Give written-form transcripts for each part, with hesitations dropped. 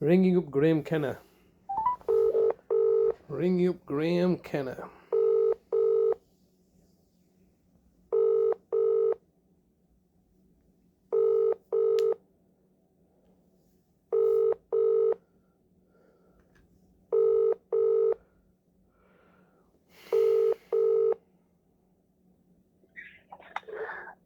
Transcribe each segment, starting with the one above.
Ringing up Graeme Kenna. Ringing up Graeme Kenna.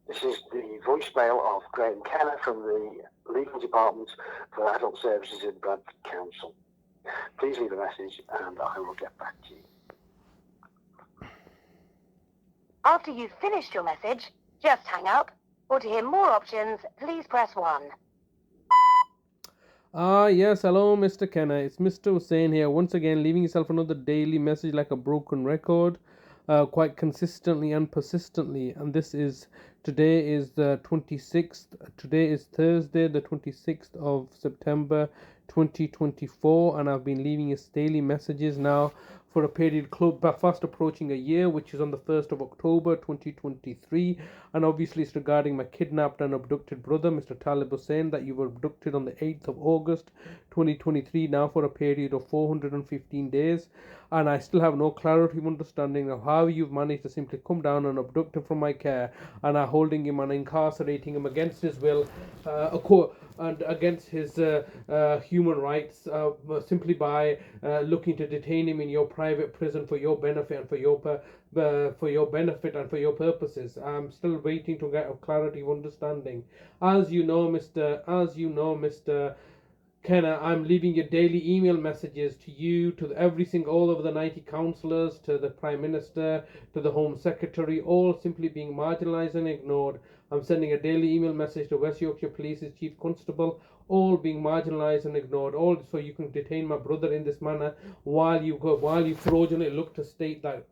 This is the voicemail of Graeme Kenna from the Legal Department for Adult Services in Bradford Council. Please leave a message and I will get back to you. After you've finished your message, just hang up. Or to hear more options, please press 1. Yes, hello Mr. Kenna. It's Mr. Hussain here, once again leaving yourself another daily message like a broken record, quite consistently and persistently. And today is the 26th, today is Thursday, the 26th of September 2024, and I've been leaving us daily messages now for a period fast approaching a year, which is on the 1st of October 2023. And obviously it's regarding my kidnapped and abducted brother, Mr. Talib Hussain, that you were abducted on the 8th of August 2023, now for a period of 415 days. And I still have no clarity of understanding of how you've managed to simply come down and abduct him from my care and are holding him and incarcerating him against his will, and against his human rights, simply by looking to detain him in your private prison for your benefit and for your benefit and for your purposes. I'm still waiting to get a clarity of understanding. As you know, Mr. Kenna, I'm leaving your daily email messages to you, to all over the 90 councillors, to the Prime Minister, to the Home Secretary, all simply being marginalised and ignored. I'm sending a daily email message to West Yorkshire Police's Chief Constable, all being marginalised and ignored, all so you can detain my brother in this manner while you fraudulently look to state that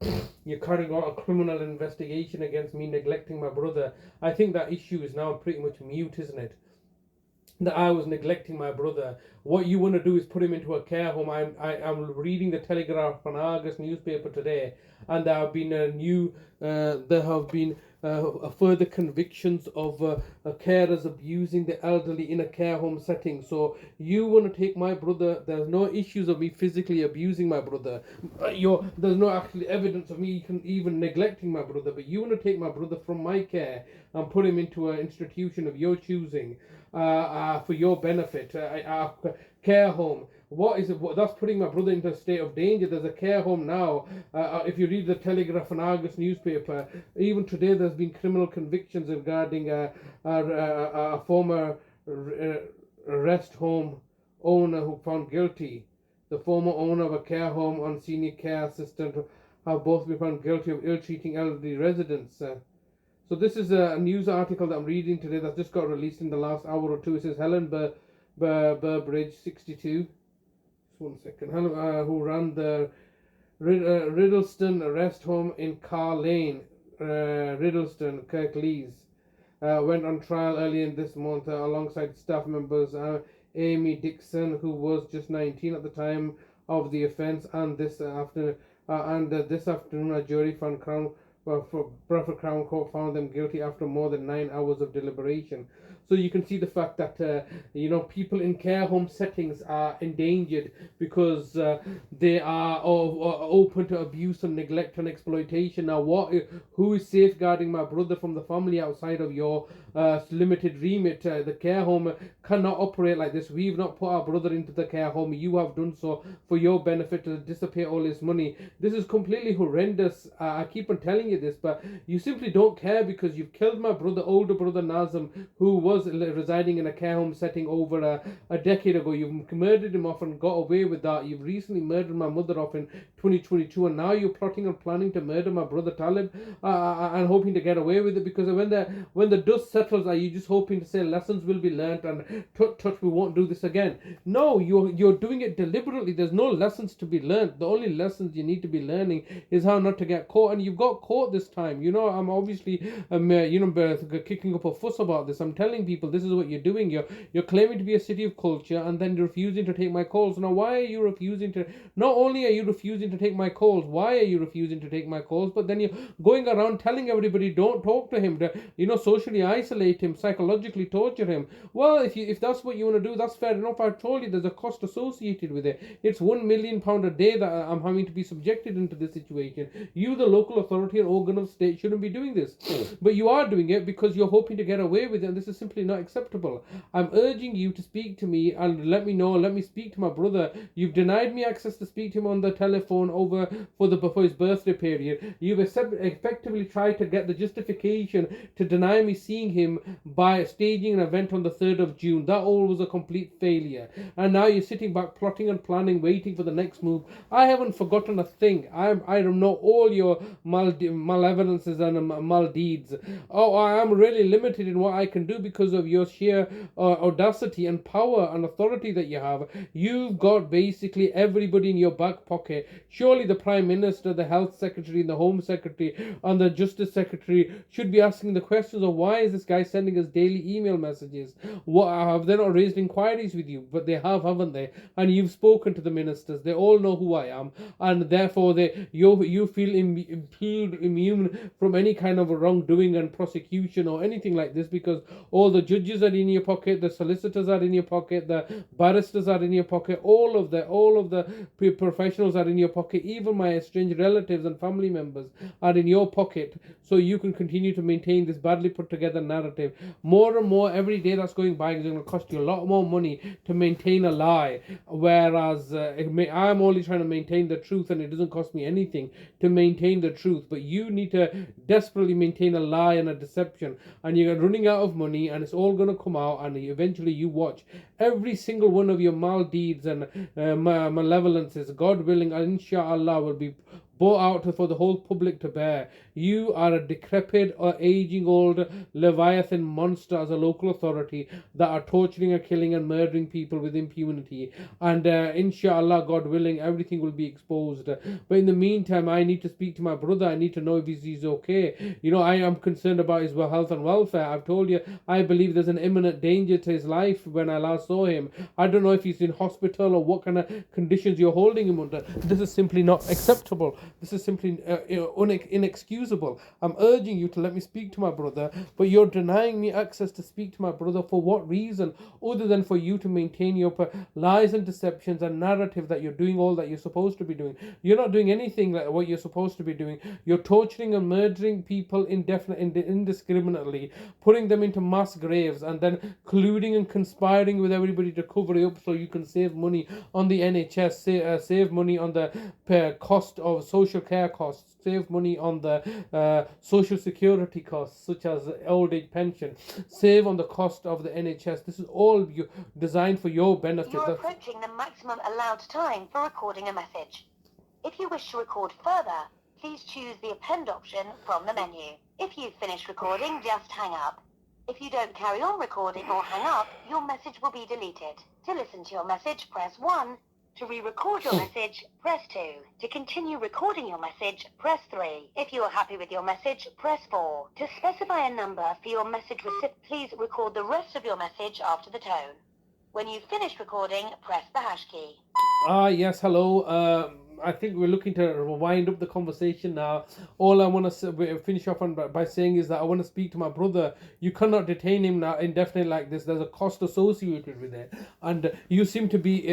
you're carrying out a criminal investigation against me neglecting my brother. I think that issue is now pretty much mute, isn't it? That I was neglecting my brother. What you want to do is put him into a care home. I'm reading the Telegraph and Argus newspaper today, and there have been further convictions of carers abusing the elderly in a care home setting. So you want to take my brother. There's no issues of me physically abusing my brother. There's no actual evidence of me even neglecting my brother. But you want to take my brother from my care and put him into an institution of your choosing, for your benefit, care home. What is it? That's putting my brother into a state of danger. There's a care home now. If you read the Telegraph and Argus newspaper, even today there's been criminal convictions regarding a former rest home owner who found guilty. The former owner of a care home and senior care assistant have both been found guilty of ill-treating elderly residents. So this is a news article that I'm reading today that just got released in the last hour or two. It says Helen Burbridge, 62. Just 1 second. Helen, who ran the Riddleston Rest Home in Carr Lane, Riddleston, Kirklees, went on trial earlier in this month alongside staff members Amy Dixon, who was just 19 at the time of the offence, and this afternoon, a jury found Bradford Crown Court found them guilty after more than 9 hours of deliberation. So you can see the fact that people in care home settings are endangered because they are open to abuse and neglect and exploitation. Now, who is safeguarding my brother from the family outside of your limited remit? The care home cannot operate like this. We've not put our brother into the care home. You have done so for your benefit to dissipate all his money. This is completely horrendous. I keep on telling you this, but you simply don't care because you've killed my older brother Nazim, who was residing in a care home setting over a decade ago. You've murdered him off and got away with that. You've recently murdered my mother off in 2022, and now you're plotting and planning to murder my brother Talib and hoping to get away with it, because when the dust settles, are you just hoping to say lessons will be learnt and tut, we won't do this again? No, you're doing it deliberately. There's no lessons to be learnt. The only lessons you need to be learning is how not to get caught, and you've got caught this time. I'm obviously kicking up a fuss about this. I'm telling telling people this is what you're doing. You're claiming to be a city of culture, and then you're refusing to take my calls. Now, why are you refusing to? Not only are you refusing to take my calls, why are you refusing to take my calls? But then you're going around telling everybody don't talk to him, to socially isolate him, psychologically torture him. Well, if that's what you want to do, that's fair enough. I've told you there's a cost associated with it. It's £1 million a day that I'm having to be subjected into this situation. You, the local authority and organ of state, shouldn't be doing this, but you are doing it because you're hoping to get away with it, and this is simply not acceptable. I'm urging you to speak to me and let me speak to my brother. You've denied me access to speak to him on the telephone for his birthday period. You've effectively tried to get the justification to deny me seeing him by staging an event on the 3rd of June. That all was a complete failure. And now you're sitting back plotting and planning, waiting for the next move. I haven't forgotten a thing. I know all your malevolences and maldeeds. Oh, I am really limited in what I can do because of your sheer audacity and power and authority that you have. You've got basically everybody in your back pocket. Surely the Prime Minister, the Health Secretary, and the Home Secretary, and the Justice Secretary should be asking the questions of why is this guy sending us daily email messages? What have they not raised inquiries with you? But they have, haven't they? And you've spoken to the ministers. They all know who I am, and therefore you feel immune from any kind of wrongdoing and prosecution or anything like this, because all the judges are in your pocket, the solicitors are in your pocket, the barristers are in your pocket, all of the professionals are in your pocket, even my estranged relatives and family members are in your pocket, so you can continue to maintain this badly put together narrative. More and more every day that's going by is going to cost you a lot more money to maintain a lie, whereas I'm only trying to maintain the truth, and it doesn't cost me anything to maintain the truth. But you need to desperately maintain a lie and a deception, and you're running out of money, and it's all going to come out, and eventually you watch every single one of your maldeeds and malevolences, God willing, inshallah, will be brought out for the whole public to bear. You are a decrepit or aging old Leviathan monster as a local authority that are torturing and killing and murdering people with impunity. And inshallah, God willing, everything will be exposed. But in the meantime, I need to speak to my brother. I need to know if he's okay. I am concerned about his health and welfare. I've told you, I believe there's an imminent danger to his life when I last saw him. I don't know if he's in hospital or what kind of conditions you're holding him under. This is simply not acceptable. This is simply inexcusable. I'm urging you to let me speak to my brother, but you're denying me access to speak to my brother. For what reason? Other than for you to maintain your lies and deceptions and narrative that you're doing all that you're supposed to be doing. You're not doing anything like what you're supposed to be doing. You're torturing and murdering people indiscriminately, putting them into mass graves, and then colluding and conspiring with everybody to cover it up so you can save money on the NHS, save money on the cost of social care costs, save money on the social security costs such as old age pension, save on the cost of the NHS. This is all designed for your benefit. You're approaching the maximum allowed time for recording a message. If you wish to record further, please choose the append option from the menu. If you've finished recording, just hang up. If you don't carry on recording or hang up, your message will be deleted. To listen to your message, press 1. To re-record your message, press 2. To continue recording your message, press 3. If you are happy with your message, press 4. To specify a number for your message recipient, please record the rest of your message after the tone. When you've finished recording, press the hash key. Yes, hello. I think we're looking to wind up the conversation now. All I want to finish off on by saying is that I want to speak to my brother. You cannot detain him now indefinitely like this. There's a cost associated with it, and you seem to be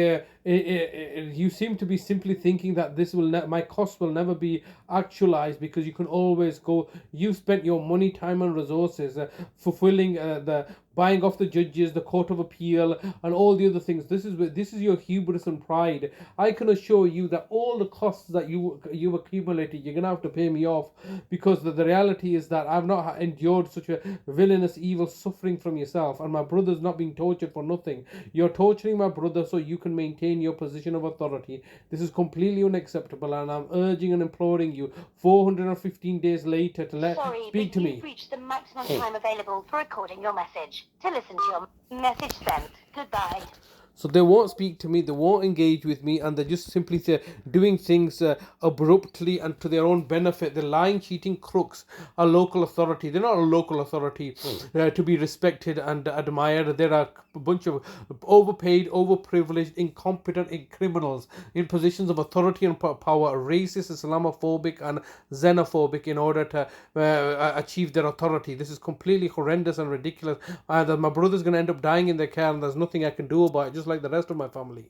simply thinking that this will my cost will never be actualized because you can always go. You spent your money, time, and resources fulfilling the buying off the judges, the Court of Appeal, and all the other things. This is your hubris and pride. I can assure you that all the costs that you've accumulated, you're gonna have to pay me off, because the reality is that I've not endured such a villainous, evil suffering from yourself, and my brother's not being tortured for nothing. You're torturing my brother so you can maintain your position of authority. This is completely unacceptable, and I'm urging and imploring you 415 days later to speak to me. You've reached the maximum time available for recording your message. To listen to your message sent. Goodbye. So they won't speak to me, they won't engage with me, and they're just simply doing things abruptly and to their own benefit. They're lying, cheating crooks. A local authority. They're not a local authority to be respected and admired. They're a bunch of overpaid, overprivileged, incompetent criminals in positions of authority and power, racist, Islamophobic, and xenophobic in order to achieve their authority. This is completely horrendous and ridiculous. And my brother's going to end up dying in their care, and there's nothing I can do about it, just like the rest of my family.